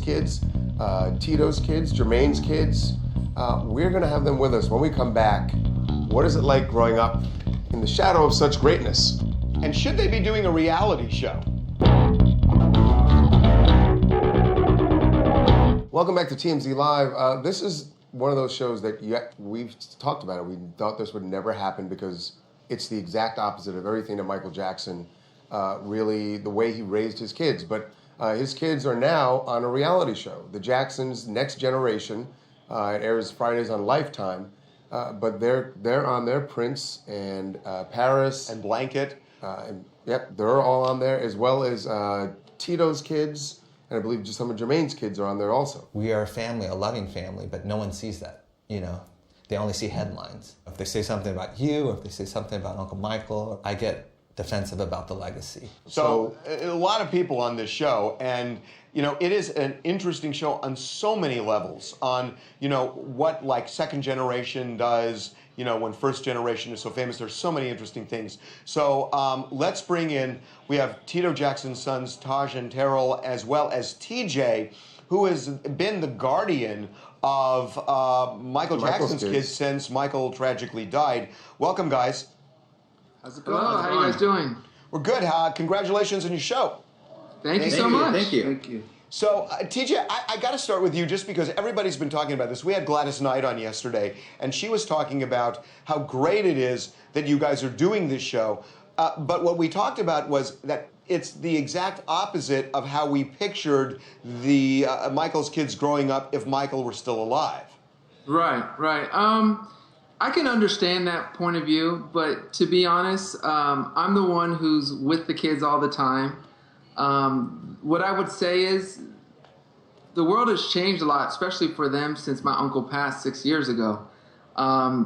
kids, Tito's kids, Jermaine's kids. We're going to have them with us when we come back. What is it like growing up in the shadow of such greatness? And should they be doing a reality show? Welcome back to TMZ Live. This is one of those shows that we've talked about it. We thought this would never happen because it's the exact opposite of everything that Michael Jackson, really the way he raised his kids. But his kids are now on a reality show, The Jacksons' Next Generation. It airs Fridays on Lifetime. But they're on there, Prince and Paris. And Blanket. Yep, they're all on there, as well as Tito's kids. And I believe just some of Jermaine's kids are on there also. We are a family, a loving family, but no one sees that, you know. They only see headlines. If they say something about you, or if they say something about Uncle Michael, I get defensive about the legacy. So a lot of people on this show, and you know, it is an interesting show on so many levels. On, you know, what like second generation does, you know, when first generation is so famous. There's so many interesting things. So let's bring in, we have Tito Jackson's sons, Taj and Taryll, as well as TJ, who has been the guardian of Michael Jackson's kids since Michael tragically died. Welcome, guys. How's it going? Hello, how are you guys doing? We're good. Congratulations on your show. Thank you so much. Thank you. Thank you. So, TJ, I got to start with you just because everybody's been talking about this. We had Gladys Knight on yesterday, and she was talking about how great it is that you guys are doing this show. But what we talked about was that it's the exact opposite of how we pictured the Michael's kids growing up if Michael were still alive. Right. I can understand that point of view, but to be honest, I'm the one who's with the kids all the time. What I would say is the world has changed a lot, especially for them since my uncle passed 6 years ago.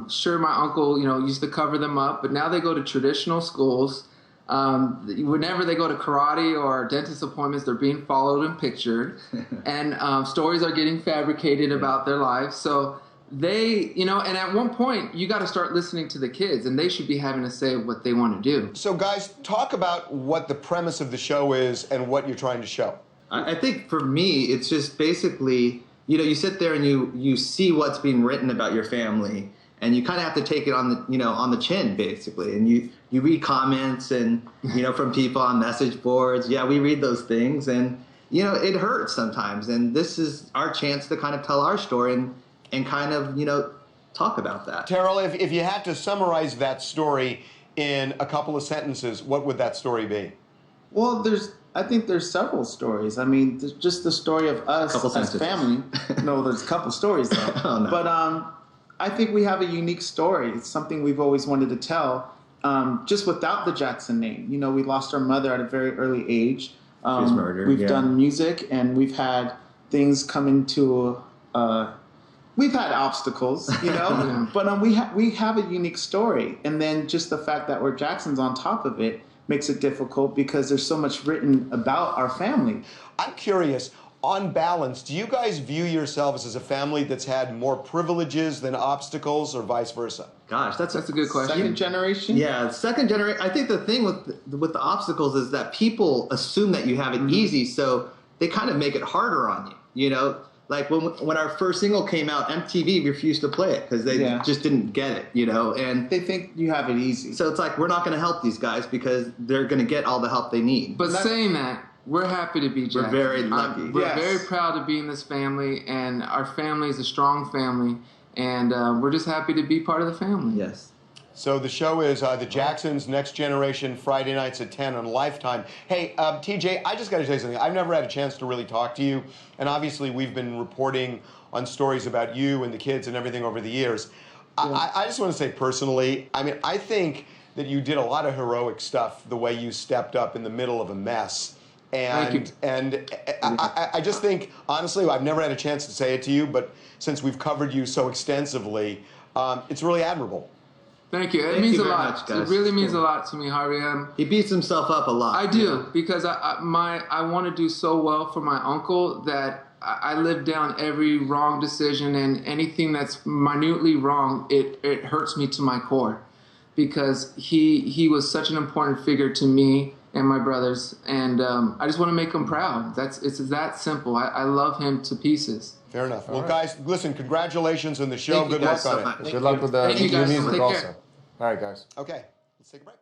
Sure, my uncle, you know, used to cover them up, but now they go to traditional schools. Whenever they go to karate or dentist appointments, they're being followed and pictured, and stories are getting fabricated about their lives. So they, you know, and at one point, you got to start listening to the kids, and they should be having to say what they want to do. So, guys, talk about what the premise of the show is and what you're trying to show. I think for me, it's just basically, you know, you sit there and you see what's being written about your family, and you kind of have to take it on the, you know, on the chin, basically. And you read comments and, you know, from people on message boards. Yeah, we read those things, and, you know, it hurts sometimes. And this is our chance to kind of tell our story and kind of, you know, talk about that. Taryll, if you had to summarize that story in a couple of sentences, what would that story be? Well, I think there's several stories. I mean, just the story of us as family. No, there's a couple stories though. Oh, no. But I think we have a unique story. It's something we've always wanted to tell, just without the Jackson name. You know, we lost our mother at a very early age. She was murdered. We've done music, and we've had things come into. We've had obstacles, you know, but we have a unique story, and then just the fact that we're Jacksons on top of it makes it difficult because there's so much written about our family. I'm curious, on balance, do you guys view yourselves as a family that's had more privileges than obstacles, or vice versa? Gosh, that's a good question. Second generation? Yeah, second generation. I think the thing with the obstacles is that people assume that you have it easy, so they kind of make it harder on you, you know? Like when our first single came out, MTV refused to play it because they just didn't get it, you know? And they think you have it easy. So it's like, we're not going to help these guys because they're going to get all the help they need. But saying that, we're happy to be Jackson. We're very lucky. We're very proud to be in this family, and our family is a strong family, and we're just happy to be part of the family. Yes. So the show is The Jacksons' Next Generation, Friday nights at 10 on Lifetime. Hey, TJ, I just got to say something. I've never had a chance to really talk to you, and obviously we've been reporting on stories about you and the kids and everything over the years. Yeah. I just want to say personally, I mean, I think that you did a lot of heroic stuff the way you stepped up in the middle of a mess. And I just think, honestly, I've never had a chance to say it to you, but since we've covered you so extensively, it's really admirable. Thank you. It means a lot. It really means a lot to me, Harvey. He beats himself up a lot. I do, because I want to do so well for my uncle that I live down every wrong decision, and anything that's minutely wrong, it hurts me to my core, because he was such an important figure to me and my brothers, and I just want to make them proud. It's that simple. I love him to pieces. Fair enough. Well, guys, listen, congratulations on the show. Thank you Good luck guys so on much. it. Good luck with the Thank you new guys. music Take also. care. All right, guys. Okay, let's take a break.